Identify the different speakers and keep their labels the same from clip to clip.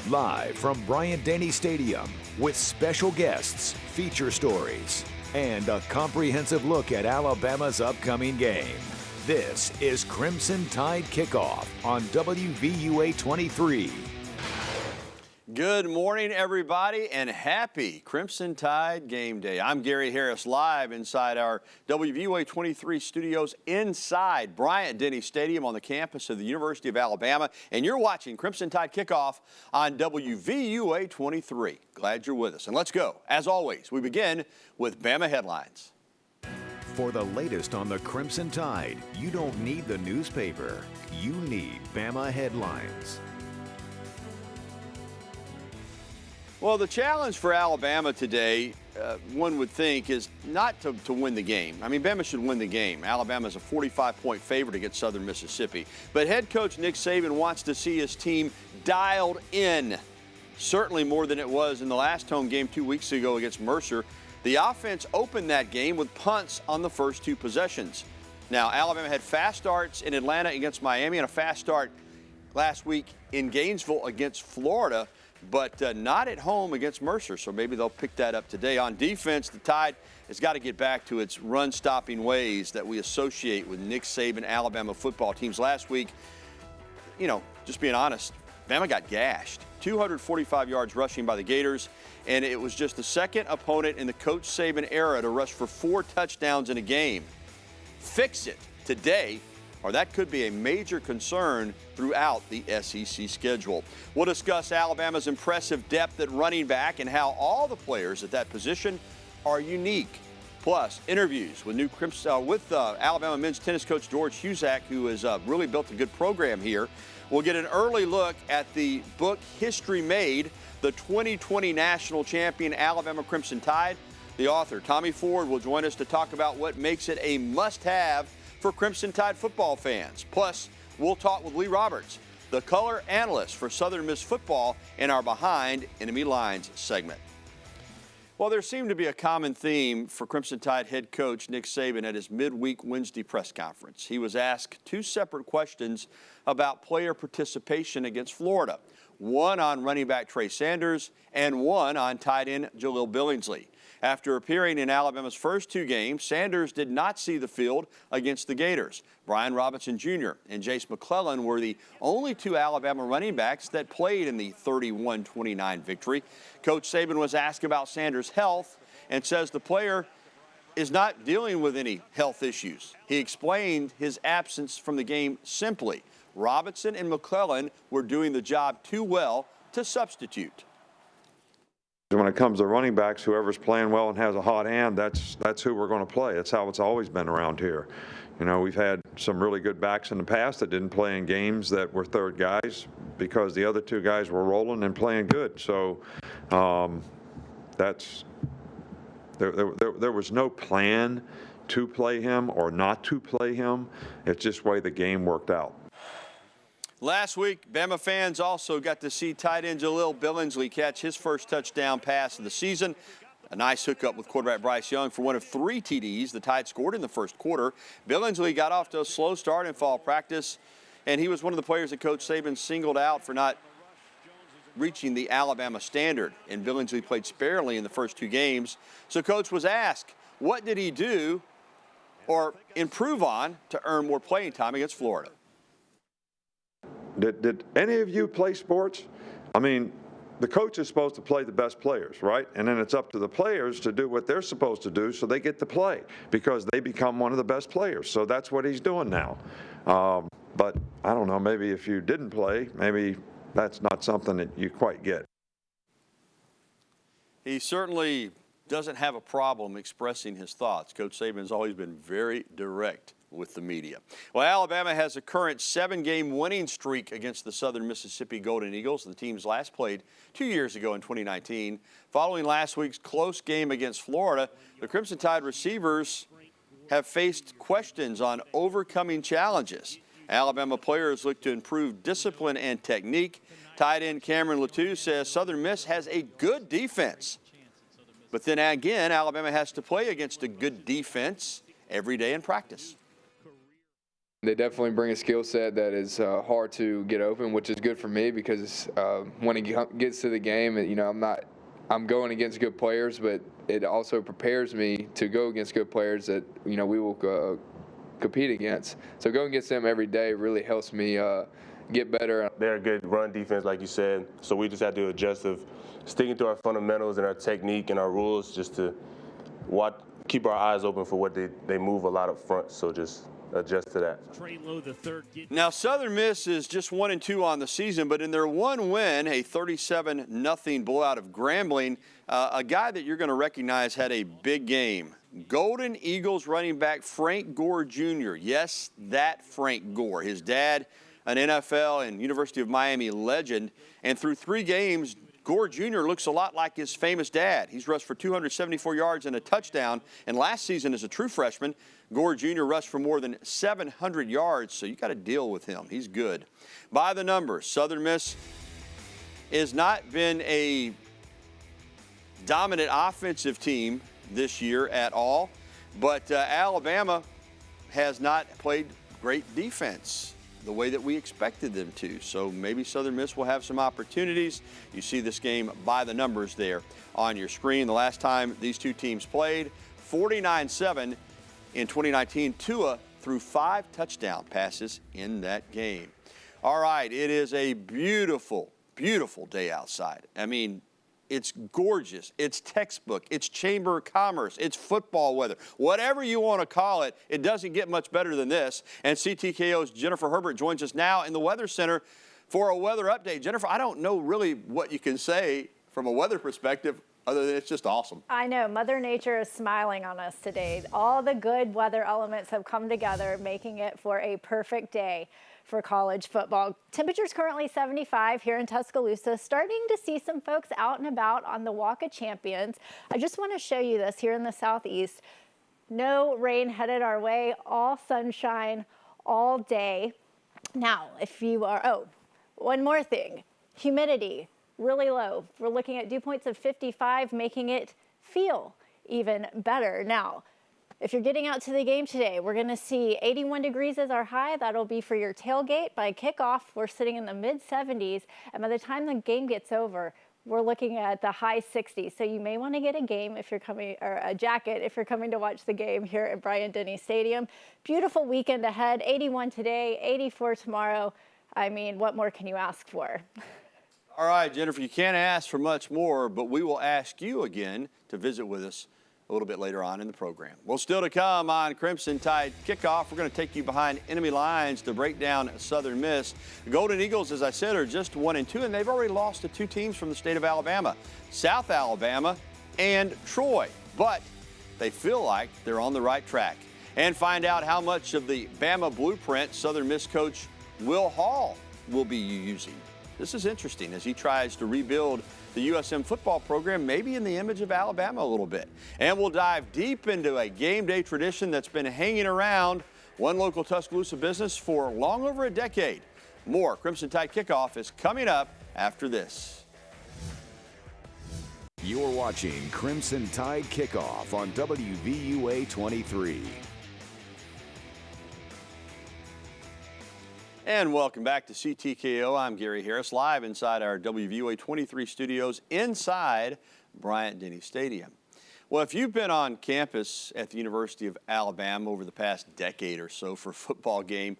Speaker 1: Live from Bryant-Denny Stadium with special guests, feature stories, and a comprehensive look at Alabama's upcoming game. This is Crimson Tide Kickoff on WVUA 23.
Speaker 2: Good morning, everybody, and happy Crimson Tide game day. I'm Gary Harris, live inside our WVUA 23 studios inside Bryant-Denny Stadium on the campus of the University of Alabama, and you're watching Crimson Tide Kickoff on WVUA 23. Glad you're with us, and let's go. As always, we begin with Bama headlines.
Speaker 1: For the latest on the Crimson Tide, you don't need the newspaper. You need Bama headlines.
Speaker 2: Well, the challenge for Alabama today, one would think, is not to win the game. I mean, Bama should win the game. Alabama's a 45-point favorite against Southern Mississippi. But head coach Nick Saban wants to see his team dialed in, certainly more than it was in the last home game 2 weeks ago against Mercer. The offense opened that game with punts on the first two possessions. Now, Alabama had fast starts in Atlanta against Miami and a fast start last week in Gainesville against Florida, but not at home against Mercer, so maybe they'll pick that up today. On defense, the Tide has got to get back to its run-stopping ways that we associate with Nick Saban Alabama football teams. Last week, you know, just being honest, Bama got gashed. 245 yards rushing by the Gators, and it was just the second opponent in the Coach Saban era to rush for 4 touchdowns in a game. Fix it today, or that could be a major concern throughout the SEC schedule. We'll discuss Alabama's impressive depth at running back and how all the players at that position are unique. Plus, interviews with Alabama men's tennis coach George Husack, who has really built a good program here. We'll get an early look at the book History Made, the 2020 national champion Alabama Crimson Tide. The author, Tommy Ford, will join us to talk about what makes it a must-have for Crimson Tide football fans. Plus, we'll talk with Lee Roberts, the color analyst for Southern Miss football, in our Behind Enemy Lines segment. Well, there seemed to be a common theme for Crimson Tide head coach Nick Saban at his midweek Wednesday press conference. He was asked 2 separate questions about player participation against Florida, one on running back Trey Sanders and one on tight end Jaleel Billingsley. After appearing in Alabama's first 2 games, Sanders did not see the field against the Gators. Brian Robinson Jr. and Jace McClellan were the only 2 Alabama running backs that played in the 31-29 victory. Coach Saban was asked about Sanders' health and says the player is not dealing with any health issues. He explained his absence from the game simply. Robinson and McClellan were doing the job too well to substitute.
Speaker 3: When it comes to running backs, whoever's playing well and has a hot hand, that's who we're going to play. That's how it's always been around here. You know, we've had some really good backs in the past that didn't play in games that were third guys because the other 2 guys were rolling and playing good. So there was no plan to play him or not to play him. It's just the way the game worked out.
Speaker 2: Last week, Bama fans also got to see tight end Jaleel Billingsley catch his first touchdown pass of the season. A nice hookup with quarterback Bryce Young for one of 3 TDs the Tide scored in the first quarter. Billingsley got off to a slow start in fall practice, and he was one of the players that Coach Saban singled out for not reaching the Alabama standard. And Billingsley played sparingly in the first 2 games. So Coach was asked, what did he do or improve on to earn more playing time against Florida?
Speaker 3: Did any of you play sports? I mean, the coach is supposed to play the best players, right? And then it's up to the players to do what they're supposed to do so they get to play because they become one of the best players. So that's what he's doing now. But I don't know, maybe if you didn't play, maybe that's not something that you quite get.
Speaker 2: He certainly doesn't have a problem expressing his thoughts. Coach Saban's always been very direct with the media. Well, Alabama has a current 7-game winning streak against the Southern Mississippi Golden Eagles. The teams last played 2 years ago in 2019. Following last week's close game against Florida, the Crimson Tide receivers have faced questions on overcoming challenges. Alabama players look to improve discipline and technique. Tight end Cameron Latou says Southern Miss has a good defense. But then again, Alabama has to play against a good defense every day in practice.
Speaker 4: They definitely bring a skill set that is hard to get open, which is good for me because when it gets to the game, I'm going against good players, but it also prepares me to go against good players that we will compete against. So going against them every day really helps me get better.
Speaker 5: They're a good run defense, like you said, so we just have to adjust of sticking to our fundamentals and our technique and our rules just to keep our eyes open for what they move a lot up front, so just adjust to that.
Speaker 2: Now, Southern Miss is just 1-2 on the season, but in their one win, a 37-0 blowout of Grambling, a guy that you're going to recognize had a big game. Golden Eagles running back Frank Gore Jr. Yes, that Frank Gore. His dad, an NFL and University of Miami legend, and through 3 games, Gore Jr. looks a lot like his famous dad. He's rushed for 274 yards and a touchdown, and last season as a true freshman, Gore Jr. rushed for more than 700 yards, so you got to deal with him. He's good. By the numbers, Southern Miss has not been a dominant offensive team this year at all, but Alabama has not played great defense the way that we expected them to. So maybe Southern Miss will have some opportunities. You see this game by the numbers there on your screen. The last time these two teams played, 49-7 in 2019. Tua threw 5 touchdown passes in that game. All right, it is a beautiful, beautiful day outside. I mean, it's gorgeous. It's textbook. It's Chamber of Commerce. It's football weather. Whatever you want to call it, it doesn't get much better than this. And CTKO's Jennifer Herbert joins us now in the Weather Center for a weather update. Jennifer, I don't know really what you can say from a weather perspective other than it's just awesome.
Speaker 6: I know. Mother Nature is smiling on us today. All the good weather elements have come together, making it for a perfect day for college football. Temperatures currently 75 here in Tuscaloosa. Starting to see some folks out and about on the Walk of Champions. I just want to show you this here in the southeast. No rain headed our way, all sunshine all day. Now, if you are, one more thing, humidity really low. We're looking at dew points of 55, making it feel even better. Now, if you're getting out to the game today, we're going to see 81 degrees as our high. That'll be for your tailgate. By kickoff, we're sitting in the mid-70s. And by the time the game gets over, we're looking at the high 60s. So you may want to get a game if you're coming, or a jacket if you're coming to watch the game here at Bryant-Denny Stadium. Beautiful weekend ahead. 81 today, 84 tomorrow. I mean, what more can you ask for?
Speaker 2: All right, Jennifer, you can't ask for much more, but we will ask you again to visit with us a little bit later on in the program. Well, still to come on Crimson Tide Kickoff, we're going to take you behind enemy lines to break down Southern Miss. The Golden Eagles, as I said, are just 1-2, and they've already lost to 2 teams from the state of Alabama, South Alabama and Troy. But they feel like they're on the right track. And find out how much of the Bama blueprint Southern Miss coach Will Hall will be using. This is interesting as he tries to rebuild the USM football program, maybe in the image of Alabama a little bit. And we'll dive deep into a game day tradition that's been hanging around one local Tuscaloosa business for long over a decade. More Crimson Tide Kickoff is coming up after this.
Speaker 1: You're watching Crimson Tide Kickoff on WVUA 23.
Speaker 2: And welcome back to CTKO. I'm Gary Harris, live inside our WVUA 23 studios inside Bryant-Denny Stadium. Well, if you've been on campus at the University of Alabama over the past decade or so for a football game,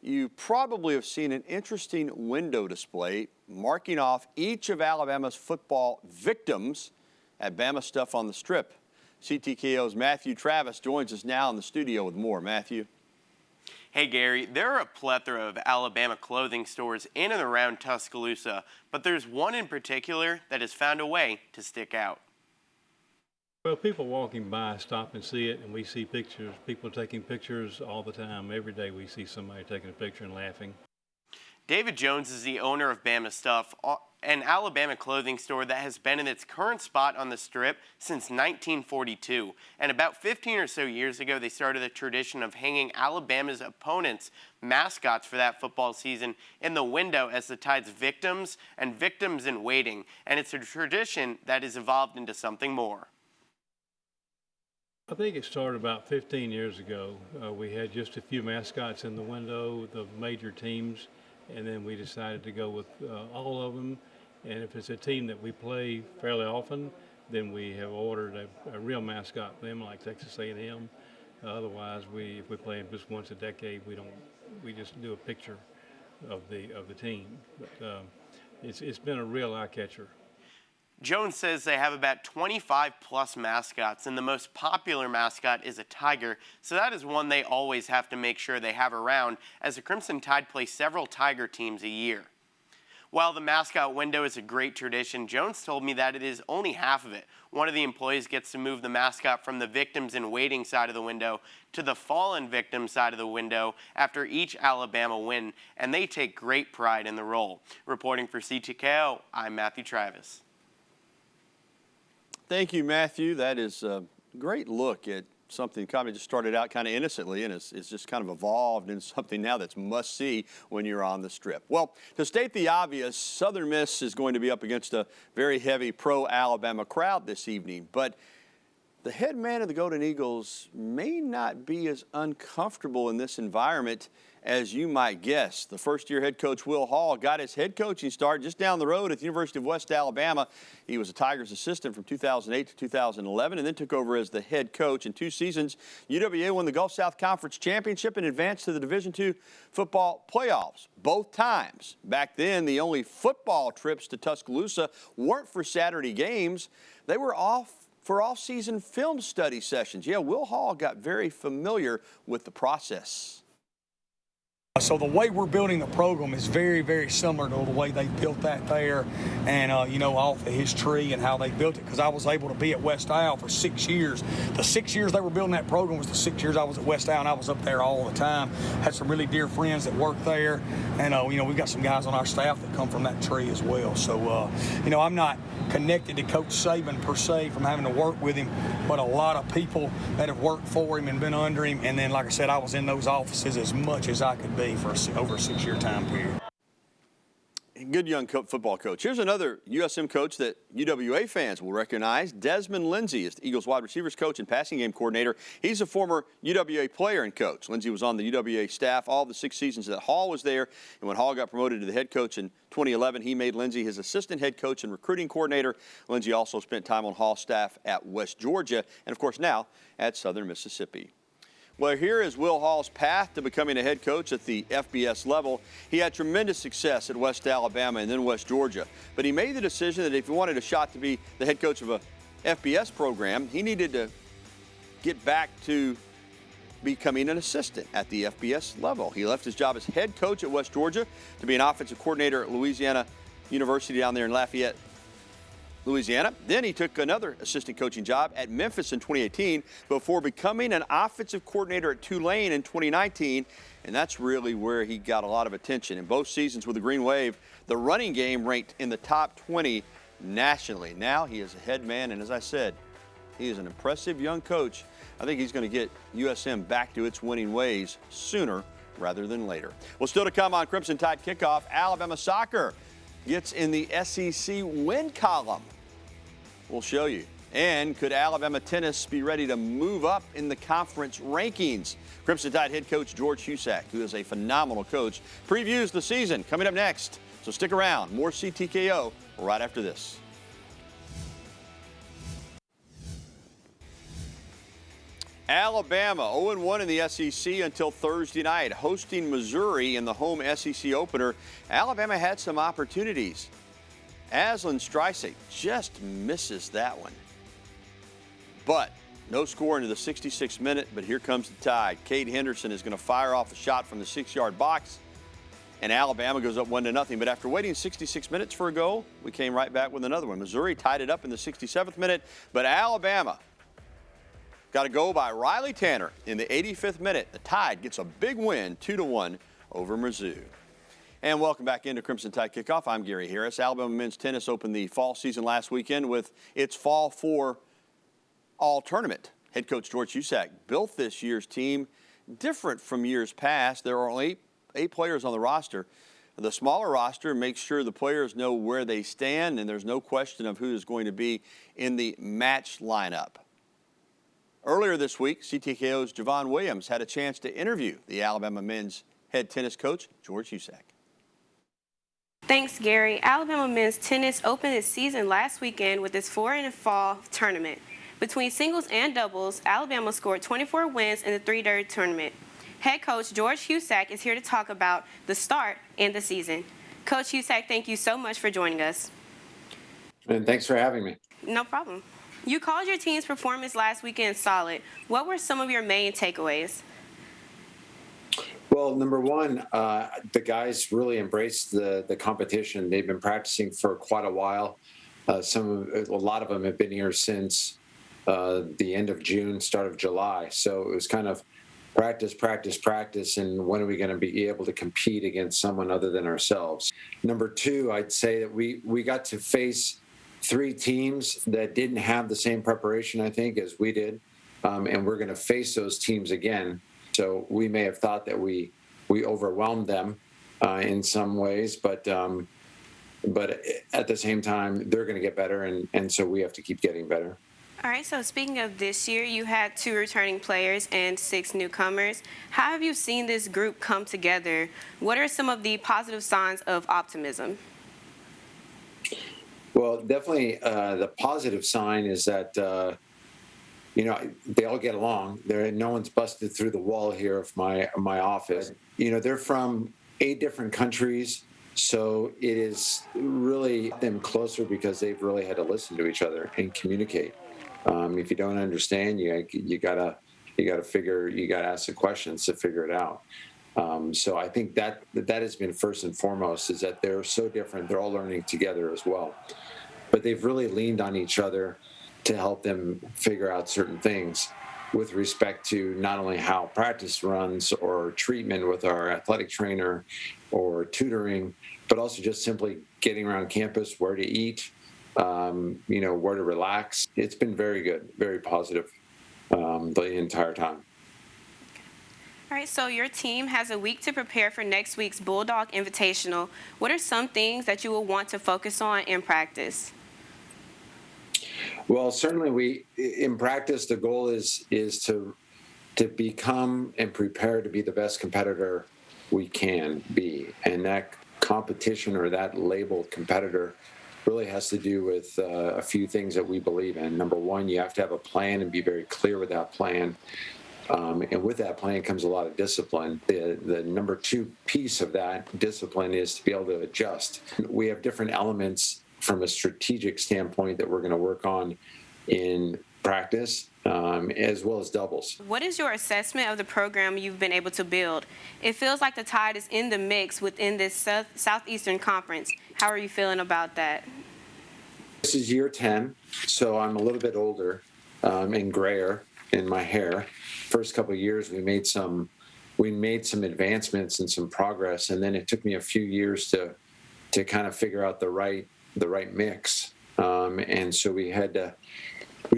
Speaker 2: you probably have seen an interesting window display marking off each of Alabama's football victims at Bama Stuff on the Strip. CTKO's Matthew Travis joins us now in the studio with more. Matthew.
Speaker 7: Hey Gary, there are a plethora of Alabama clothing stores in and around Tuscaloosa, but there's one in particular that has found a way to stick out.
Speaker 8: Well, people walking by stop and see it, and we see pictures, people taking pictures all the time. Every day we see somebody taking a picture and laughing.
Speaker 7: David Jones is the owner of Bama Stuff, an Alabama clothing store that has been in its current spot on the Strip since 1942. And about 15 or so years ago, they started the tradition of hanging Alabama's opponents' mascots for that football season in the window as the Tide's victims and victims in waiting. And it's a tradition that has evolved into something more.
Speaker 8: I think it started about 15 years ago. We had just a few mascots in the window, the major teams, and then we decided to go with all of them. And if it's a team that we play fairly often, then we have ordered a real mascot for them, like Texas A&M. Otherwise, if we play them just once a decade, we just do a picture of the team. But it's been a real eye catcher.
Speaker 7: Jones says they have about 25 plus mascots, and the most popular mascot is a tiger, so that is one they always have to make sure they have around, as the Crimson Tide play several tiger teams a year. While the mascot window is a great tradition, Jones told me that it is only half of it. One of the employees gets to move the mascot from the victims in waiting side of the window to the fallen victim side of the window after each Alabama win, and they take great pride in the role. Reporting for CTKO, I'm Matthew Travis.
Speaker 2: Thank you, Matthew. That is a great look at something kind of just started out kind of innocently and it's just kind of evolved into something now that's must-see when you're on the Strip. Well, to state the obvious, Southern Miss is going to be up against a very heavy pro-Alabama crowd this evening, but the head man of the Golden Eagles may not be as uncomfortable in this environment as you might guess. The first-year head coach Will Hall got his head coaching start just down the road at the University of West Alabama. He was a Tigers assistant from 2008 to 2011 and then took over as the head coach. In 2 seasons, UWA won the Gulf South Conference Championship and advanced to the Division II football playoffs both times. Back then, the only football trips to Tuscaloosa weren't for Saturday games. They were for off-season film study sessions. Yeah, Will Hall got very familiar with the process.
Speaker 9: So the way we're building the program is very, very similar to the way they built that there and, you know, off of his tree and how they built it, because I was able to be at West Al for 6 years. The 6 years they were building that program was the 6 years I was at West Al, and I was up there all the time. Had some really dear friends that worked there, and, you know, we've got some guys on our staff that come from that tree as well. So, you know, I'm not connected to Coach Saban per se from having to work with him, but a lot of people that have worked for him and been under him, and then, like I said, I was in those offices as much as I could be for over a 6 year time period.
Speaker 2: Good young football coach. Here's another USM coach that UWA fans will recognize. Desmond Lindsay is the Eagles wide receivers coach and passing game coordinator. He's a former UWA player and coach. Lindsay was on the UWA staff all the 6 seasons that Hall was there, and when Hall got promoted to the head coach in 2011, he made Lindsay his assistant head coach and recruiting coordinator. Lindsay also spent time on Hall's staff at West Georgia and, of course, now at Southern Mississippi. Well, here is Will Hall's path to becoming a head coach at the FBS level. He had tremendous success at West Alabama and then West Georgia, but he made the decision that if he wanted a shot to be the head coach of a FBS program, he needed to get back to becoming an assistant at the FBS level. He left his job as head coach at West Georgia to be an offensive coordinator at Louisiana University down there in Lafayette, Louisiana. Then he took another assistant coaching job at Memphis in 2018 before becoming an offensive coordinator at Tulane in 2019, and that's really where he got a lot of attention. In both seasons with the Green Wave, the running game ranked in the top 20 nationally. Now he is a head man, and as I said, he is an impressive young coach. I think he's going to get USM back to its winning ways sooner rather than later. Well, still to come on Crimson Tide Kickoff, Alabama soccer gets in the SEC win column. We'll show you. And could Alabama tennis be ready to move up in the conference rankings? Crimson Tide head coach George Husack, who is a phenomenal coach, previews the season coming up next. So stick around. More CTKO right after this. Alabama 0-1 in the SEC until Thursday night, hosting Missouri in the home SEC opener. Alabama had some opportunities. Aslan Streisig just misses that one. But no score into the 66th minute, but here comes the Tide. Cade Henderson is going to fire off a shot from the 6-yard box, and Alabama goes up 1-0. But after waiting 66 minutes for a goal, we came right back with another one. Missouri tied it up in the 67th minute, but Alabama got a goal by Riley Tanner in the 85th minute. The Tide gets a big win, 2-1 over Mizzou. And welcome back into Crimson Tide Kickoff. I'm Gary Harris. Alabama men's tennis opened the fall season last weekend with its Fall 4 All Tournament. Head coach George Husack built this year's team different from years past. There are only eight players on the roster. The smaller roster makes sure the players know where they stand, and there's no question of who is going to be in the match lineup. Earlier this week, CTKO's Javon Williams had a chance to interview the Alabama men's head tennis coach, George Husack.
Speaker 10: Thanks, Gary. Alabama men's tennis opened its season last weekend with its fall tournament. Between singles and doubles, Alabama scored 24 wins in the three-day tournament. Head coach George Husack is here to talk about the start and the season. Coach Husack, thank you so much for joining us.
Speaker 11: And thanks for having me.
Speaker 10: No problem. You called your team's performance last weekend solid. What were some of your main takeaways?
Speaker 11: Well, number one, the guys really embraced the competition. They've been practicing for quite a while. A lot of them have been here since the end of June, start of July. So it was kind of practice, practice, practice, and when are we going to be able to compete against someone other than ourselves? Number two, I'd say that we got to face three teams that didn't have the same preparation, I think, as we did, and we're going to face those teams again. So we may have thought that we overwhelmed them in some ways, but at the same time, they're going to get better, and so we have to keep getting better.
Speaker 10: All right, so speaking of this year, you had 2 returning players and 6 newcomers. How have you seen this group come together? What are some of the positive signs of optimism?
Speaker 11: Well, definitely the positive sign is that, they all get along. No one's busted through the wall here of my office. They're from 8 different countries, so it is really them closer because they've really had to listen to each other and communicate. If you don't understand, you gotta ask the questions to figure it out. So I think that has been first and foremost, is that they're so different. They're all learning together as well, but they've really leaned on each other to help them figure out certain things with respect to not only how practice runs or treatment with our athletic trainer or tutoring, but also just simply getting around campus, where to eat, where to relax. It's been very good, very positive the entire time.
Speaker 10: All right, so your team has a week to prepare for next week's Bulldog Invitational. What are some things that you will want to focus on in practice?
Speaker 11: Well, certainly in practice, the goal is to become and prepare to be the best competitor we can be. And that competition, or that labeled competitor, really has to do with a few things that we believe in. Number one, you have to have a plan and be very clear with that plan. And with that plan comes a lot of discipline. The number 2 piece of that discipline is to be able to adjust. We have different elements from a strategic standpoint that we're going to work on in practice, as well as doubles.
Speaker 10: What is your assessment of the program you've been able to build? It feels like the Tide is in the mix within this Southeastern Conference. How are you feeling about that?
Speaker 11: This is year 10, so I'm a little bit older and grayer in my hair. First couple of years, we made some advancements and some progress, and then it took me a few years to kind of figure out the right mix, and so we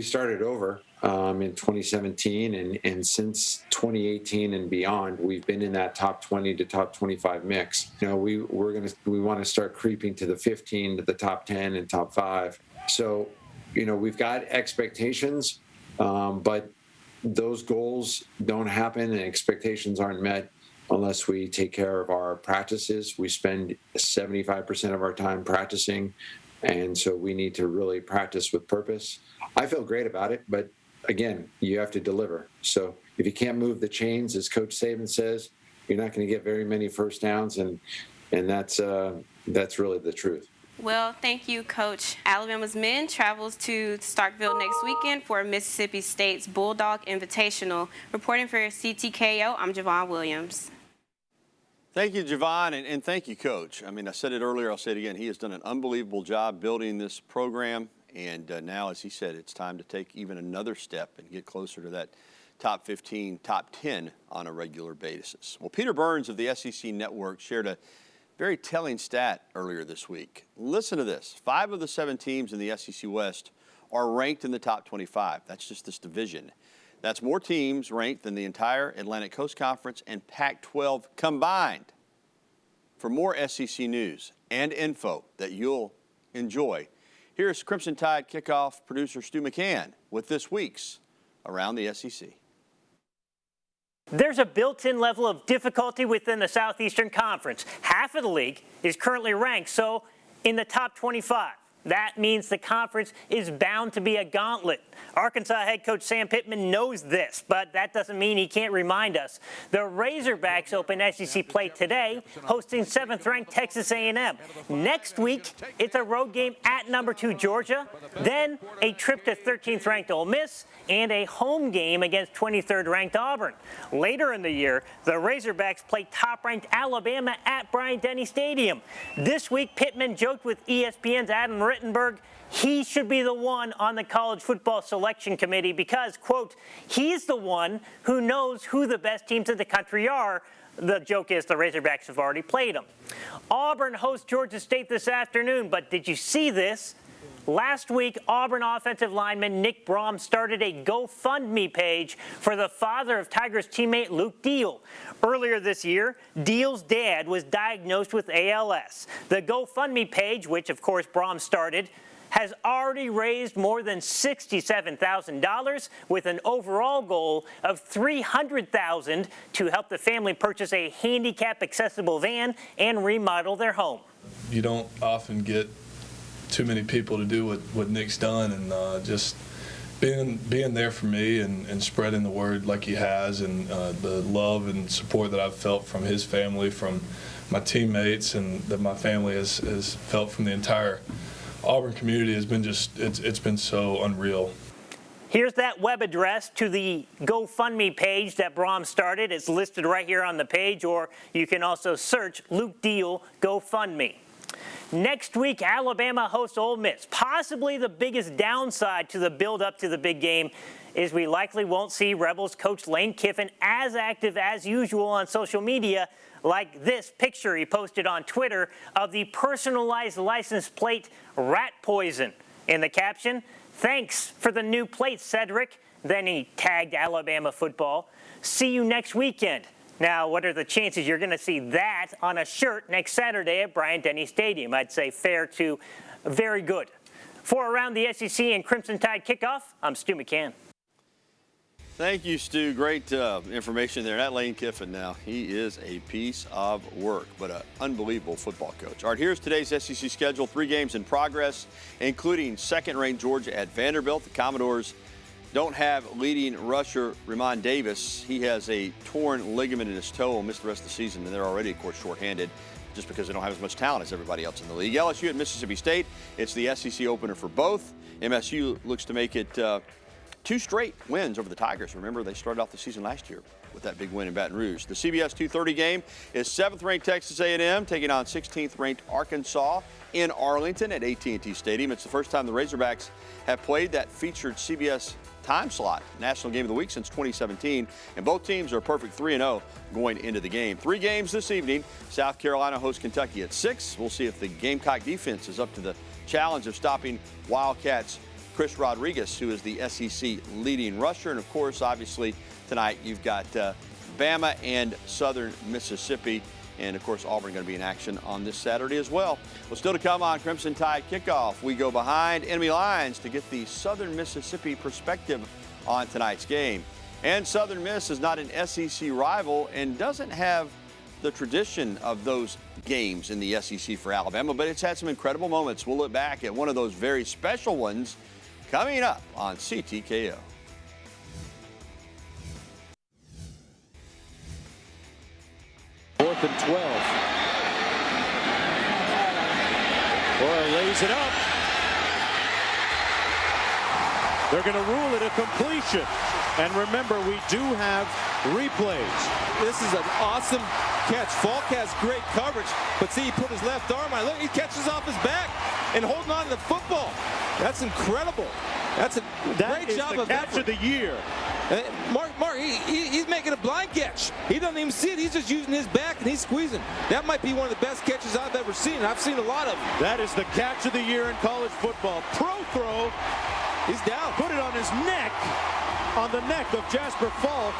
Speaker 11: started over in 2017, and since 2018 and beyond, we've been in that top 20 to top 25 mix. We want to start creeping to the 15, to the top 10 and top 5. So we've got expectations, but those goals don't happen and expectations aren't met unless we take care of our practices. We spend 75% of our time practicing, and so we need to really practice with purpose. I feel great about it, but again, you have to deliver. So if you can't move the chains, as Coach Saban says, you're not going to get very many first downs, and that's really the truth.
Speaker 10: Well, thank you, Coach. Alabama's men travels to Starkville next weekend for Mississippi State's Bulldog Invitational. Reporting for CTKO, I'm Javon Williams.
Speaker 2: Thank you, Javon, and thank you, Coach. I mean, I said it earlier, I'll say it again. He has done an unbelievable job building this program, and now, as he said, it's time to take even another step and get closer to that top 15, top 10 on a regular basis. Well, Peter Burns of the SEC Network shared a very telling stat earlier this week. Listen to this. 5 of the 7 teams in the SEC West are ranked in the top 25. That's just this division. That's more teams ranked than the entire Atlantic Coast Conference and Pac-12 combined. For more SEC news and info that you'll enjoy, here's Crimson Tide Kickoff producer Stu McCann with this week's around the SEC.
Speaker 12: There's a built-in level of difficulty within the Southeastern Conference. Half of the league is currently ranked, so in the top 25. That means the conference is bound to be a gauntlet. Arkansas head coach Sam Pittman knows this, but that doesn't mean he can't remind us. The Razorbacks open SEC play today, hosting 7th-ranked Texas A&M. Next week, it's a road game at number 2 Georgia, then a trip to 13th-ranked Ole Miss, and a home game against 23rd-ranked Auburn. Later in the year, the Razorbacks play top-ranked Alabama at Bryant-Denny Stadium. This week, Pittman joked with ESPN's Adam Rittenberg he should be the one on the college football selection committee because, quote, he's the one who knows who the best teams in the country are. The joke is the Razorbacks have already played them. Auburn hosts Georgia State this afternoon, but did you see this? Last week, Auburn offensive lineman Nick Brom started a GoFundMe page for the father of Tigers teammate Luke Deal. Earlier this year, Deal's dad was diagnosed with ALS. The GoFundMe page, which of course Brom started, has already raised more than $67,000 with an overall goal of $300,000 to help the family purchase a handicap-accessible van and remodel their home.
Speaker 13: You don't often get too many people to do what Nick's done, and just being there for me and spreading the word like he has, and the love and support that I've felt from his family, from my teammates, and that my family has felt from the entire Auburn community has been just, it's been so unreal.
Speaker 12: Here's that web address to the GoFundMe page that Brom started. It's listed right here on the page, or you can also search Luke Deal GoFundMe. Next week, Alabama hosts Ole Miss. Possibly the biggest downside to the build-up to the big game is we likely won't see Rebels coach Lane Kiffin as active as usual on social media, like this picture he posted on Twitter of the personalized license plate rat poison. In the caption, "Thanks for the new plate, Cedric." Then he tagged Alabama football. "See you next weekend." Now, what are the chances you're going to see that on a shirt next Saturday at Bryant-Denny Stadium? I'd say fair to very good. For Around the SEC and Crimson Tide Kickoff, I'm Stu McCann.
Speaker 2: Thank you, Stu. Great information there. That Lane Kiffin now, he is a piece of work, but an unbelievable football coach. All right, here's today's SEC schedule. 3 games in progress, including second-ranked Georgia at Vanderbilt. The Commodores don't have leading rusher Ramon Davis. He has a torn ligament in his toe. Will miss the rest of the season, and they're already, of course, shorthanded just because they don't have as much talent as everybody else in the league. LSU at Mississippi State. It's the SEC opener for both. MSU looks to make it 2 straight wins over the Tigers. Remember, they started off the season last year with that big win in Baton Rouge. The CBS 2:30 game is 7th-ranked Texas A&M taking on 16th-ranked Arkansas in Arlington at AT&T Stadium. It's the first time the Razorbacks have played that featured CBS time slot, National Game of the Week, since 2017, and both teams are a perfect 3-0 going into the game. 3 games this evening. South Carolina hosts Kentucky at 6. We'll see if the Gamecock defense is up to the challenge of stopping Wildcats' Chris Rodriguez, who is the SEC leading rusher. And, of course, obviously, tonight you've got Bama and Southern Mississippi. And, of course, Auburn going to be in action on this Saturday as well. Well, still to come on Crimson Tide Kickoff, we go behind enemy lines to get the Southern Mississippi perspective on tonight's game. And Southern Miss is not an SEC rival and doesn't have the tradition of those games in the SEC for Alabama, but it's had some incredible moments. We'll look back at one of those very special ones coming up on CTKO.
Speaker 14: Fourth and 12. Boyle lays it up. They're going to rule it a completion. And remember, we do have replays.
Speaker 15: This is an awesome catch. Falk has great coverage, but see, he put his left arm on. Look, he catches off his back and holding on to the football. That's incredible. That's a great job of
Speaker 14: catch of the year.
Speaker 15: Mark, he's making a blind catch. He doesn't even see it. He's just using his back and he's squeezing. That might be one of the best catches I've ever seen, and I've seen a lot of them.
Speaker 14: That is the catch of the year in college football. Pro throw.
Speaker 15: He's down.
Speaker 14: Put it on his neck, on the neck of Jasper Falk.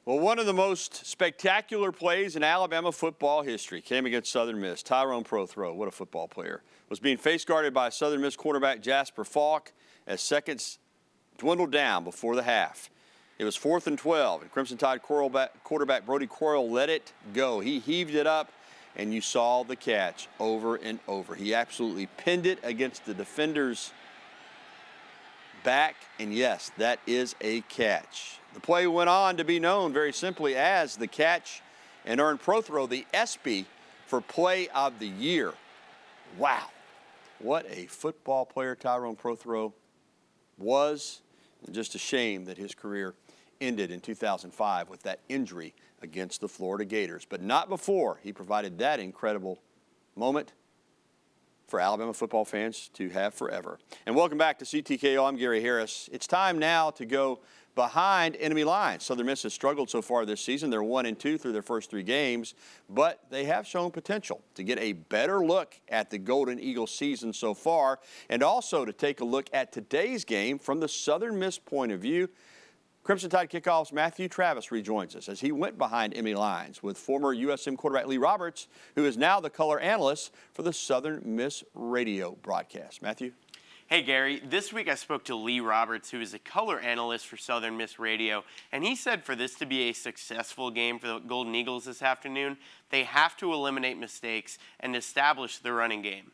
Speaker 2: Well, one of the most spectacular plays in Alabama football history came against Southern Miss. Tyrone Prothro, what a football player, was being face guarded by Southern Miss quarterback Jasper Falk as seconds dwindled down before the half. It was 4th and 12, and Crimson Tide quarterback Brody Coyle let it go. He heaved it up, and you saw the catch over and over. He absolutely pinned it against the defender's back, and yes, that is a catch. The play went on to be known very simply as the catch and earned Prothro the ESPY for Play of the Year. Wow, what a football player Tyrone Prothro was. And just a shame that his career ended in 2005 with that injury against the Florida Gators, but not before he provided that incredible moment for Alabama football fans to have forever. And welcome back to CTKO. I'm Gary Harris. It's time now to go behind enemy lines. Southern Miss has struggled so far this season. They're 1-2 through their first 3 games, but they have shown potential to get a better look at the Golden Eagles season so far, and also to take a look at today's game from the Southern Miss point of view. Crimson Tide Kickoff's Matthew Travis rejoins us as he went behind enemy lines with former USM quarterback Lee Roberts, who is now the color analyst for the Southern Miss radio broadcast. Matthew?
Speaker 7: Hey, Gary. This week I spoke to Lee Roberts, who is a color analyst for Southern Miss Radio, and he said for this to be a successful game for the Golden Eagles this afternoon, they have to eliminate mistakes and establish the running game.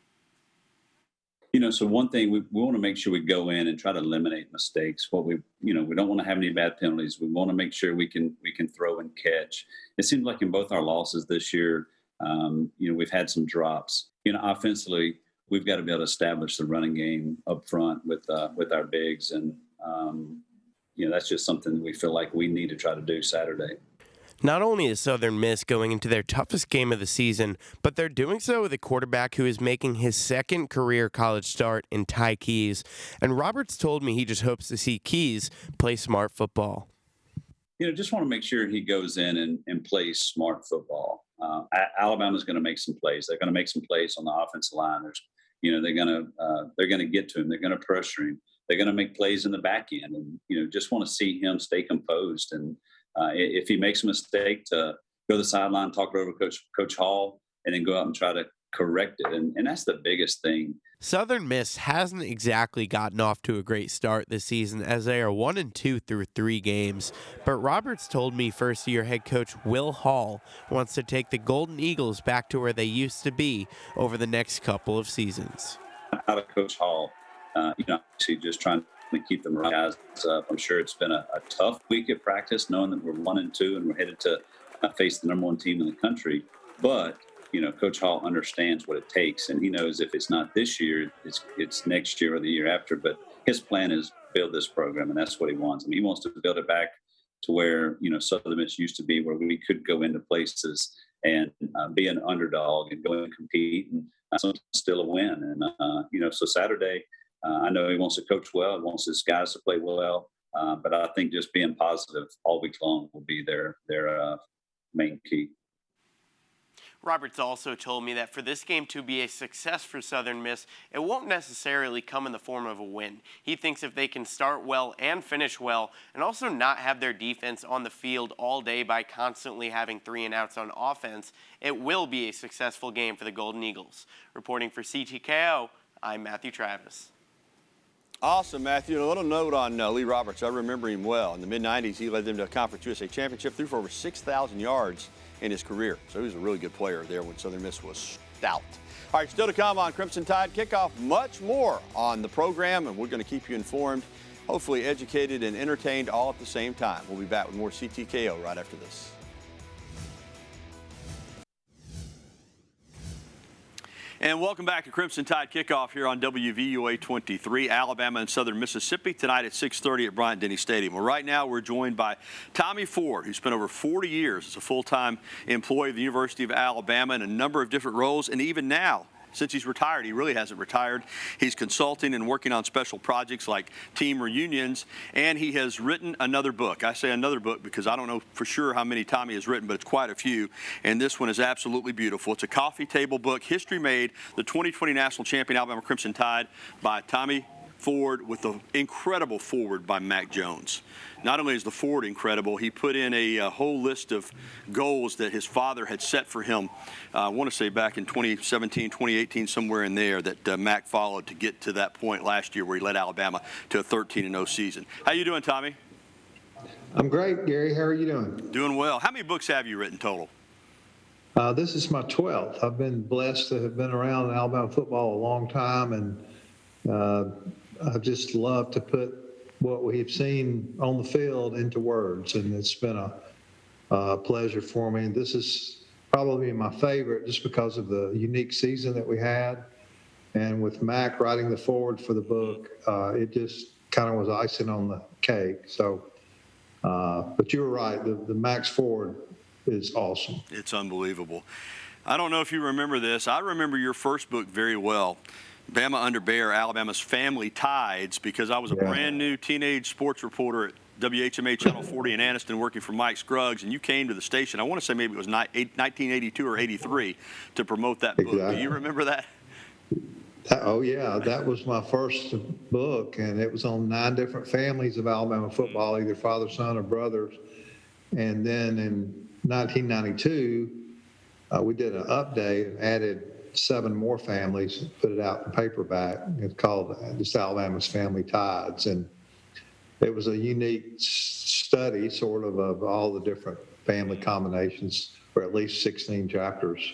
Speaker 16: You know, so one thing we want to make sure we go in and try to eliminate mistakes. We don't want to have any bad penalties. We want to make sure we can throw and catch. It seems like in both our losses this year, we've had some drops. Offensively, we've got to be able to establish the running game up front with our bigs, and that's just something that we feel like we need to try to do Saturday.
Speaker 7: Not only is Southern Miss going into their toughest game of the season, but they're doing so with a quarterback who is making his second career college start in Ty Keyes. And Roberts told me he just hopes to see Keyes play smart football.
Speaker 16: Just want to make sure he goes in and plays smart football. Alabama's going to make some plays. They're going to make some plays on the offensive line. They're going to get to him. They're going to pressure him. They're going to make plays in the back end, and just want to see him stay composed. And if he makes a mistake, to go to the sideline, talk over Coach Hall, and then go out and try to correct it. And that's the biggest thing.
Speaker 7: Southern Miss hasn't exactly gotten off to a great start this season, as they are 1-2 through 3 games. But Roberts told me first-year head coach Will Hall wants to take the Golden Eagles back to where they used to be over the next couple of seasons.
Speaker 16: Out of Coach Hall, actually just trying to keep them guys up. I'm sure it's been a tough week at practice, knowing that we're 1-2 and we're headed to face the number 1 team in the country. But Coach Hall understands what it takes, and he knows if it's not this year, it's next year or the year after. But his plan is build this program, and that's what he wants. He wants to build it back to where Southern Miss used to be, where we could go into places and be an underdog and go and compete and still a win. And so Saturday, I know he wants to coach well, he wants his guys to play well, but I think just being positive all week long will be their main key.
Speaker 7: Roberts also told me that for this game to be a success for Southern Miss, it won't necessarily come in the form of a win. He thinks if they can start well and finish well, and also not have their defense on the field all day by constantly having 3-and-outs on offense, it will be a successful game for the Golden Eagles. Reporting for CTKO, I'm Matthew Travis.
Speaker 2: Awesome, Matthew. A little note on Lee Roberts. I remember him well. In the mid-'90s, he led them to a Conference USA championship, threw for over 6,000 yards in his career. So he was a really good player there when Southern Miss was stout. All right, still to come on Crimson Tide Kickoff. Much more on the program, and we're going to keep you informed, hopefully educated and entertained all at the same time. We'll be back with more CTKO right after this. And welcome back to Crimson Tide Kickoff here on WVUA 23, Alabama and Southern Mississippi, tonight at 6:30 at Bryant-Denny Stadium. Well, right now we're joined by Tommy Ford, who spent over 40 years as a full-time employee of the University of Alabama in a number of different roles, and even now, since he's retired, he really hasn't retired. He's consulting and working on special projects like team reunions, and he has written another book. I say another book because I don't know for sure how many Tommy has written, but it's quite a few, and this one is absolutely beautiful. It's a coffee table book, History Made, the 2020 National Champion Alabama Crimson Tide by Tommy forward with the incredible forward by Mac Jones. Not only is the forward incredible, he put in a whole list of goals that his father had set for him, I want to say back in 2017, 2018, somewhere in there, that Mac followed to get to that point last year where he led Alabama to a 13-0 season. How you doing, Tommy?
Speaker 17: I'm great, Gary. How are you doing?
Speaker 2: Doing well. How many books have you written total?
Speaker 17: This is my 12th. I've been blessed to have been around Alabama football a long time, and I just love to put what we've seen on the field into words, and it's been a pleasure for me. And this is probably my favorite just because of the unique season that we had. And with Mac writing the forward for the book, it just kind of was icing on the cake. So, but you were right, the Mac's forward is awesome.
Speaker 2: It's unbelievable. I don't know if you remember this. I remember your first book very well. Bama Under Bear, Alabama's Family Tides, because I was a brand new teenage sports reporter at WHMA Channel 40 in Anniston working for Mike Scruggs, and you came to the station, I want to say maybe it was 1982 or 83, to promote that book.
Speaker 17: Exactly.
Speaker 2: Do you remember that?
Speaker 17: Oh, yeah. That was my first book, and it was on 9 different families of Alabama football, either father, son, or brothers. And then in 1992, we did an update and added 7 more families, put it out in paperback. It's called just Alabama's Family Tides. And it was a unique study, sort of all the different family combinations, for at least 16 chapters,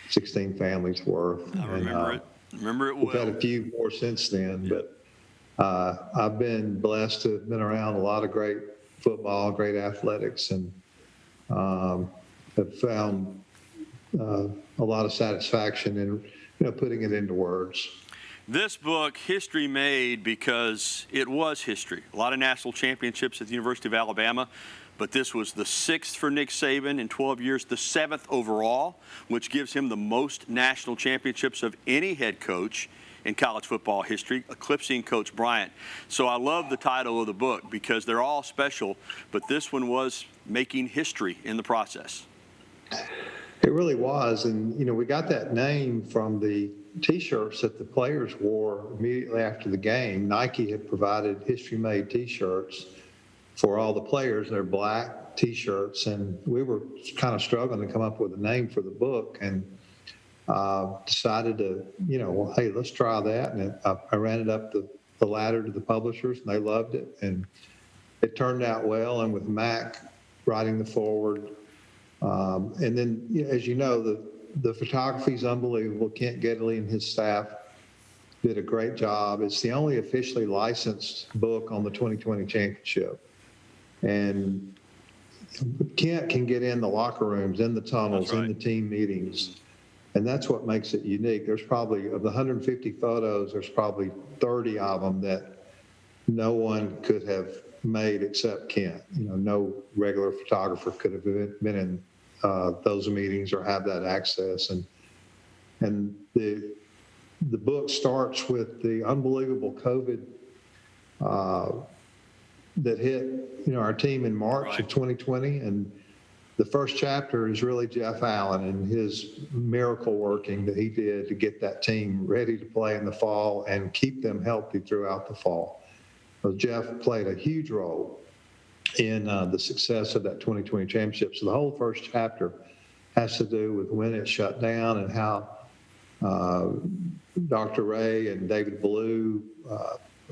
Speaker 17: 16 families worth.
Speaker 2: I remember it. Remember it well.
Speaker 17: We've had a few more since then, but I've been blessed to have been around a lot of great football, great athletics, and have found a lot of satisfaction in putting it into words.
Speaker 2: This book, history made, because it was history. A lot of national championships at the University of Alabama, but this was the 6th for Nick Saban in 12 years, the 7th overall, which gives him the most national championships of any head coach in college football history, eclipsing Coach Bryant. So I love the title of the book because they're all special, but this one was making history in the process.
Speaker 17: It really was. And, we got that name from the T-shirts that the players wore immediately after the game. Nike had provided history-made T-shirts for all the players. They're black T-shirts, and we were kind of struggling to come up with a name for the book, and decided to, well, hey, let's try that. And I ran it up the ladder to the publishers, and they loved it, and it turned out well. And with Mac writing the forward, and then, as you know, the photography is unbelievable. Kent Gedley and his staff did a great job. It's the only officially licensed book on the 2020 championship. And Kent can get in the locker rooms, in the tunnels, in the team meetings. And that's what makes it unique. There's probably, of the 150 photos, there's probably 30 of them that no one could have made except Kent. No regular photographer could have been in those meetings or have that access. And the book starts with the unbelievable COVID that hit our team in March of 2020, and the first chapter is really Jeff Allen and his miracle working that he did to get that team ready to play in the fall and keep them healthy throughout the fall. So Jeff played a huge role in the success of that 2020 championship. So the whole first chapter has to do with when it shut down and how Dr. Ray and David Ballou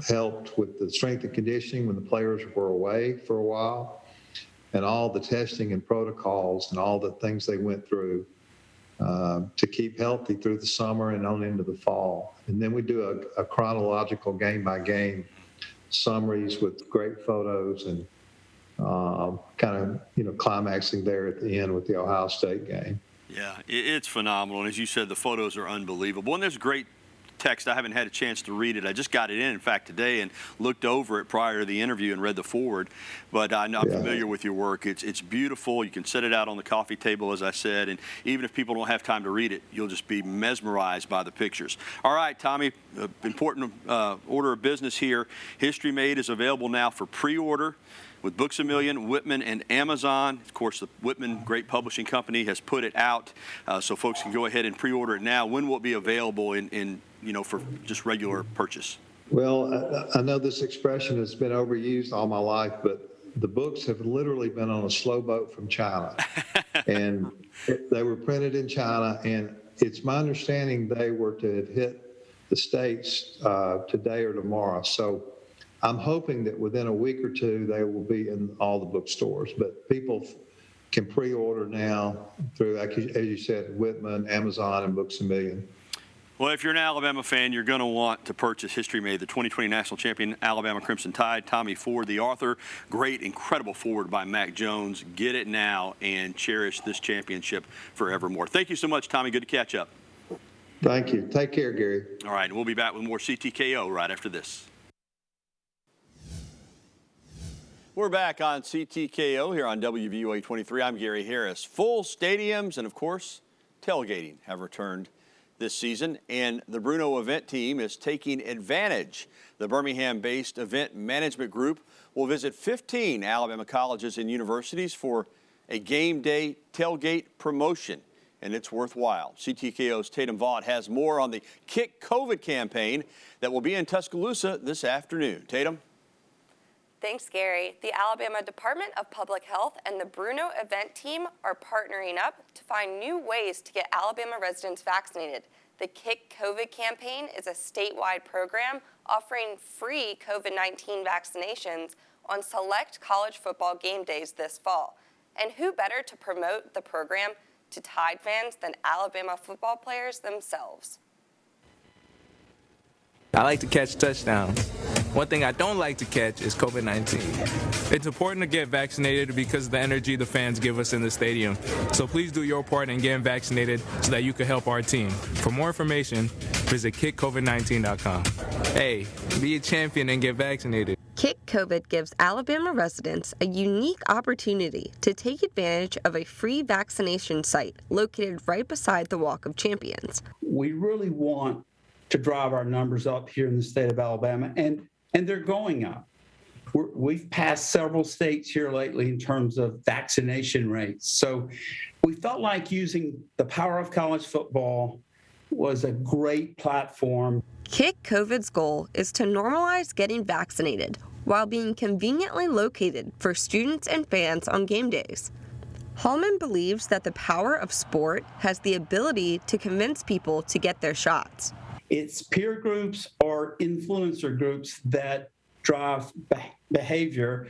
Speaker 17: helped with the strength and conditioning when the players were away for a while, and all the testing and protocols and all the things they went through to keep healthy through the summer and on into the fall. And then we do a chronological game-by-game summaries with great photos and kind of, climaxing there at the end with the Ohio State game.
Speaker 2: Yeah, it's phenomenal. And as you said, the photos are unbelievable. And there's great text. I haven't had a chance to read it. I just got it in fact, today, and looked over it prior to the interview and read the forward. But I'm familiar with your work. It's beautiful. You can set it out on the coffee table, as I said, and even if people don't have time to read it, you'll just be mesmerized by the pictures. All right, Tommy, important order of business here. History Made is available now for pre-order with Books A Million, Whitman, and Amazon. Of course, the Whitman, great publishing company, has put it out, so folks can go ahead and pre-order it now. When will it be available in for just regular purchase?
Speaker 17: Well, I know this expression has been overused all my life, but the books have literally been on a slow boat from China. And they were printed in China, and it's my understanding they were to have hit the States today or tomorrow. So I'm hoping that within a week or two, they will be in all the bookstores. But people can pre-order now through, as you said, Whitman, Amazon, and Books A Million.
Speaker 2: Well, if you're an Alabama fan, you're going to want to purchase History Made, the 2020 national champion Alabama Crimson Tide. Tommy Ford, the author, great, incredible forward by Mac Jones. Get it now and cherish this championship forevermore. Thank you so much, Tommy. Good to catch up.
Speaker 17: Thank you. Take care, Gary.
Speaker 2: All right, and we'll be back with more CTKO right after this. We're back on CTKO here on WVUA 23. I'm Gary Harris. Full stadiums and, of course, tailgating have returned this season, and the Bruno event team is taking advantage. The Birmingham-based event management group will visit 15 Alabama colleges and universities for a game day tailgate promotion, and it's worthwhile. CTKO's Tatum Vaught has more on the Kick COVID campaign that will be in Tuscaloosa this afternoon. Tatum?
Speaker 18: Thanks, Gary. The Alabama Department of Public Health and the Bruno event team are partnering up to find new ways to get Alabama residents vaccinated. The Kick COVID campaign is a statewide program offering free COVID-19 vaccinations on select college football game days this fall. And who better to promote the program to Tide fans than Alabama football players themselves?
Speaker 19: I like to catch touchdowns. One thing I don't like to catch is COVID-19. It's important to get vaccinated because of the energy the fans give us in the stadium. So please do your part in getting vaccinated so that you can help our team. For more information, visit kickcovid19.com. Hey, be a champion and get vaccinated.
Speaker 20: Kick COVID gives Alabama residents a unique opportunity to take advantage of a free vaccination site located right beside the Walk of Champions.
Speaker 21: We really want to drive our numbers up here in the state of Alabama, and they're going up. We've passed several states here lately in terms of vaccination rates. So we felt like using the power of college football was a great platform.
Speaker 20: Kick COVID's goal is to normalize getting vaccinated while being conveniently located for students and fans on game days. Hallman believes that the power of sport has the ability to convince people to get their shots.
Speaker 21: It's peer groups or influencer groups that drive behavior,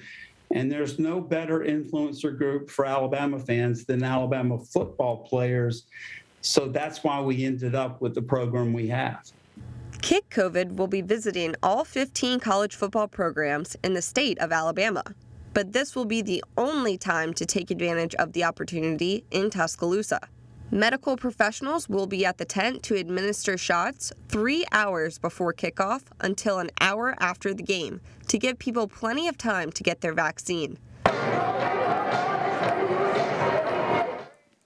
Speaker 21: and there's no better influencer group for Alabama fans than Alabama football players. So that's why we ended up with the program we have.
Speaker 20: Kick COVID will be visiting all 15 college football programs in the state of Alabama, but this will be the only time to take advantage of the opportunity in Tuscaloosa. Medical professionals will be at the tent to administer shots 3 hours before kickoff until an hour after the game to give people plenty of time to get their vaccine.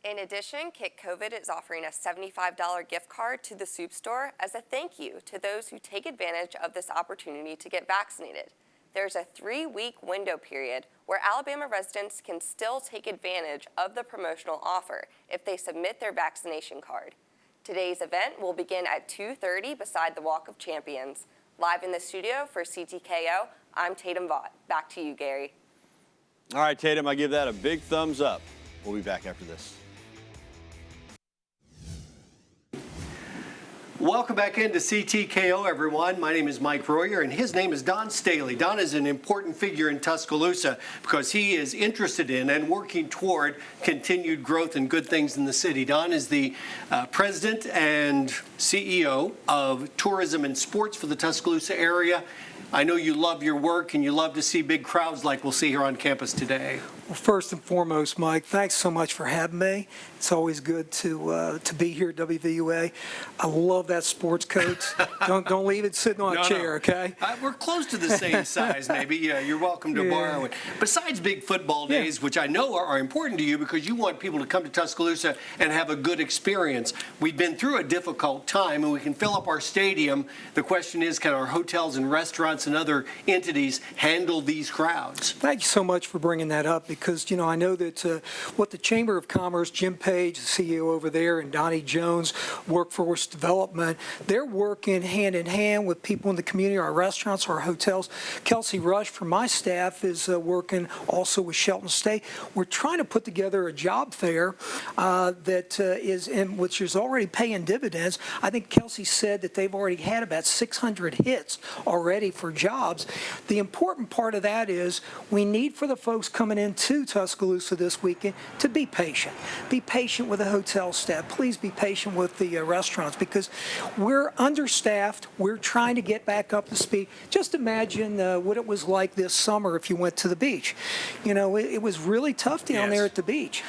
Speaker 18: In addition, Kick COVID is offering a $75 gift card to the soup store as a thank you to those who take advantage of this opportunity to get vaccinated. There's a 3-week window period where Alabama residents can still take advantage of the promotional offer if they submit their vaccination card. Today's event will begin at 2:30 beside the Walk of Champions. Live in the studio for CTKO, I'm Tatum Vaught. Back to you, Gary.
Speaker 2: All right, Tatum, I give that a big thumbs up. We'll be back after this.
Speaker 22: Welcome back into CTKO, everyone. My name is Mike Royer, and his name is Don Staley. Don is an important figure in Tuscaloosa because he is interested in and working toward continued growth and good things in the city. Don is the president and CEO of Tourism and Sports for the Tuscaloosa area. I know you love your work and you love to see big crowds like we'll see here on campus today.
Speaker 23: Well, first and foremost, Mike, thanks so much for having me. It's always good to be here at WVUA. I love that sports coat. Don't leave it sitting on a chair, okay?
Speaker 22: We're close to the same size, maybe. Yeah, you're welcome to borrow it. Besides big football days, which I know are important to you because you want people to come to Tuscaloosa and have a good experience. We've been through a difficult time, and we can fill up our stadium. The question is, can our hotels and restaurants and other entities handle these crowds?
Speaker 23: Thank you so much for bringing that up, because, I know that what the Chamber of Commerce, Jim Page, the CEO over there, and Donnie Jones, Workforce Development, they're working hand in hand with people in the community, our restaurants, our hotels. Kelsey Rush from my staff is working also with Shelton State. We're trying to put together a job fair which is already paying dividends. I think Kelsey said that they've already had about 600 hits already for jobs. The important part of that is we need for the folks coming into Tuscaloosa this weekend to be patient. Be patient with the hotel staff. Please be patient with the restaurants, because we're understaffed. We're trying to get back up to speed. Just imagine what it was like this summer if you went to the beach. It was really tough down there at the beach.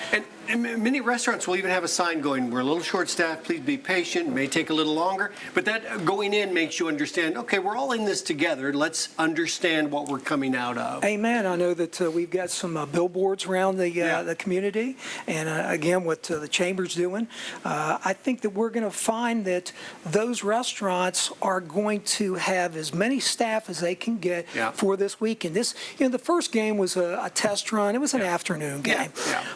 Speaker 22: And many restaurants will even have a sign going, we're a little short-staffed, please be patient, it may take a little longer, but that going in makes you understand, okay, we're all in this together, let's understand what we're coming out of.
Speaker 23: Amen. I know that we've got some billboards around the community, and again, what the Chamber's doing. I think that we're going to find that those restaurants are going to have as many staff as they can get for this weekend. The first game was a test run. It was an afternoon game.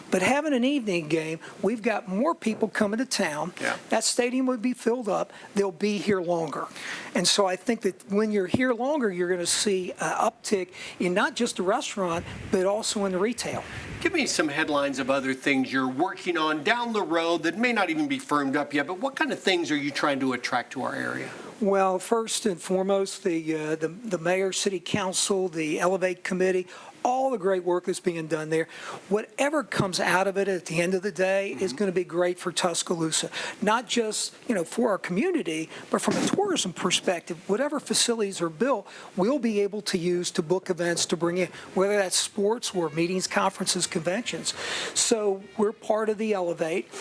Speaker 23: But having an evening game, we've got more people coming to town. That stadium would be filled up. They'll be here longer. And so I think that when you're here longer, you're going to see an uptick in not just the restaurant, but also in the retail.
Speaker 22: Give me some headlines of other things you're working on down the road that may not even be firmed up yet, but what kind of things are you trying to attract to our area?
Speaker 23: Well, first and foremost, the mayor, city council, the Elevate committee, all the great work that's being done there. Whatever comes out of it at the end of the day is going to be great for Tuscaloosa, not just for our community, but from a tourism perspective. Whatever facilities are built, we'll be able to use to book events to bring in, whether that's sports or meetings, conferences, conventions. So we're part of the Elevate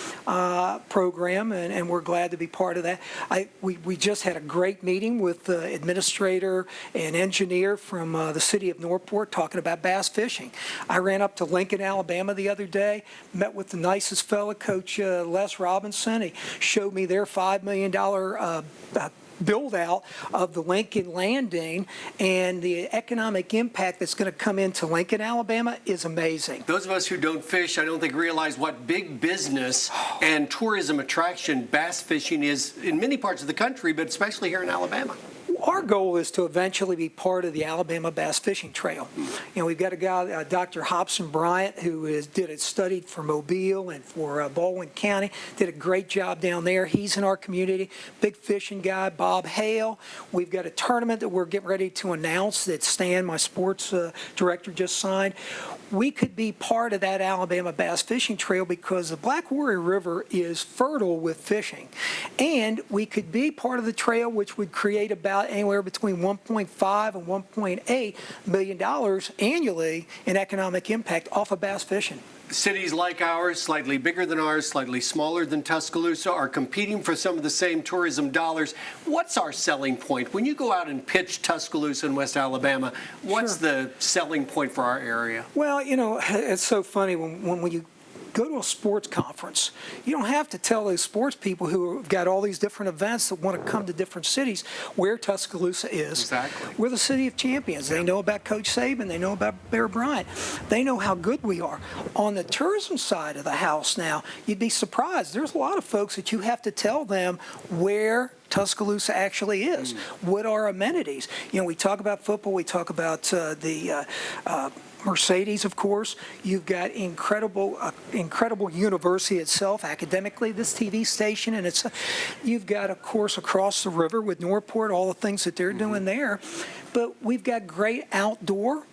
Speaker 23: program, and we're glad to be part of that. We just had a great meeting with the administrator and engineer from the city of Northport talking about bass fishing. I ran up to Lincoln, Alabama the other day, met with the nicest fella, Coach Les Robinson. He showed me their $5 million build out of the Lincoln Landing, and the economic impact that's going to come into Lincoln, Alabama is amazing.
Speaker 22: Those of us who don't fish, I don't think realize what big business and tourism attraction bass fishing is in many parts of the country, but especially here in Alabama.
Speaker 23: Our goal is to eventually be part of the Alabama Bass Fishing Trail. We've got a guy, Dr. Hobson Bryant, who studied for Mobile and for Baldwin County, did a great job down there. He's in our community. Big fishing guy, Bob Hale. We've got a tournament that we're getting ready to announce that Stan, my sports director, just signed. We could be part of that Alabama Bass Fishing Trail because the Black Warrior River is fertile with fishing. And we could be part of the trail, which would create about anywhere between $1.5 and $1.8 million annually in economic impact off of bass fishing.
Speaker 22: Cities like ours, slightly bigger than ours, slightly smaller than Tuscaloosa, are competing for some of the same tourism dollars. What's our selling point? When you go out and pitch Tuscaloosa in West Alabama, what's the selling point for our area?
Speaker 23: Well, it's so funny when you go to a sports conference. You don't have to tell those sports people who have got all these different events that want to come to different cities where Tuscaloosa is.
Speaker 22: Exactly.
Speaker 23: We're the city of champions. They know about Coach Saban. They know about Bear Bryant. They know how good we are. On the tourism side of the house now, you'd be surprised. There's a lot of folks that you have to tell them where Tuscaloosa actually is. What are amenities? We talk about football. We talk about the Mercedes, of course. You've got incredible university itself, academically, this TV station, and you've got, of course, across the river with Northport, all the things that they're doing there. But we've got great outdoor.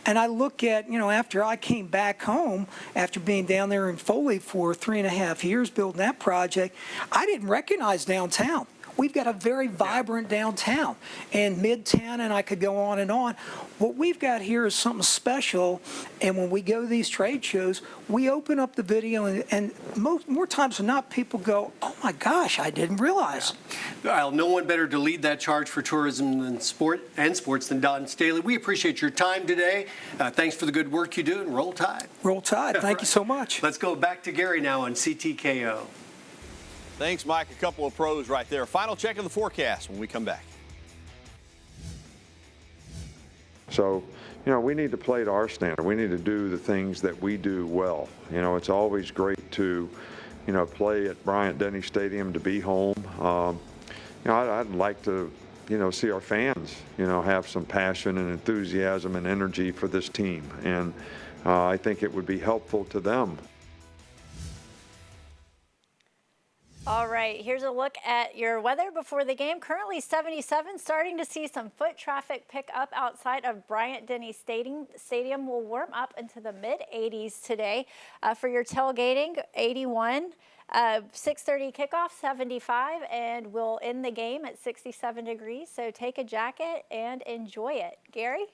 Speaker 23: And I look at, after I came back home, after being down there in Foley for 3.5 years building that project, I didn't recognize downtown. We've got a very vibrant downtown and Midtown, and I could go on and on. What we've got here is something special, and when we go to these trade shows, we open up the video, and more times than not, people go, oh my gosh, I didn't realize.
Speaker 22: Well, no one better to lead that charge for tourism than sports than Don Staley. We appreciate your time today. Thanks for the good work you do, and roll tide.
Speaker 23: Roll tide. Thank you so much.
Speaker 22: Let's go back to Gary now on CTKO.
Speaker 2: Thanks, Mike. A couple of pros right there. Final check of the forecast when we come back.
Speaker 3: So, we need to play to our standard. We need to do the things that we do well. It's always great to, play at Bryant-Denny Stadium, to be home. I'd like to, see our fans, have some passion and enthusiasm and energy for this team. And I think it would be helpful to them.
Speaker 6: All right, here's a look at your weather before the game. Currently 77, starting to see some foot traffic pick up outside of Bryant-Denny Stadium. Will warm up into the mid-80s today. For your tailgating, 81. 6:30 kickoff, 75, and we'll end the game at 67 degrees. So take a jacket and enjoy it. Gary?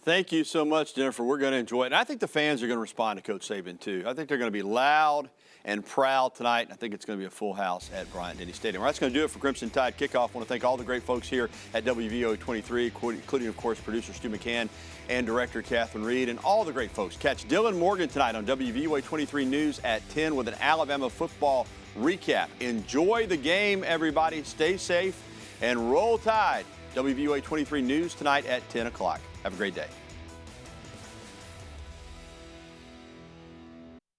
Speaker 2: Thank you so much, Jennifer. We're going to enjoy it. And I think the fans are going to respond to Coach Saban, too. I think they're going to be loud and proud tonight. I think it's going to be a full house at Bryant-Denny Stadium. All right, that's going to do it for Crimson Tide Kickoff. I want to thank all the great folks here at WVOA 23, including, of course, producer Stu McCann and director Catherine Reed, and all the great folks. Catch Dylan Morgan tonight on WVOA 23 News at 10 with an Alabama football recap. Enjoy the game, everybody. Stay safe and roll Tide. WVOA 23 News tonight at 10 o'clock. Have a great day.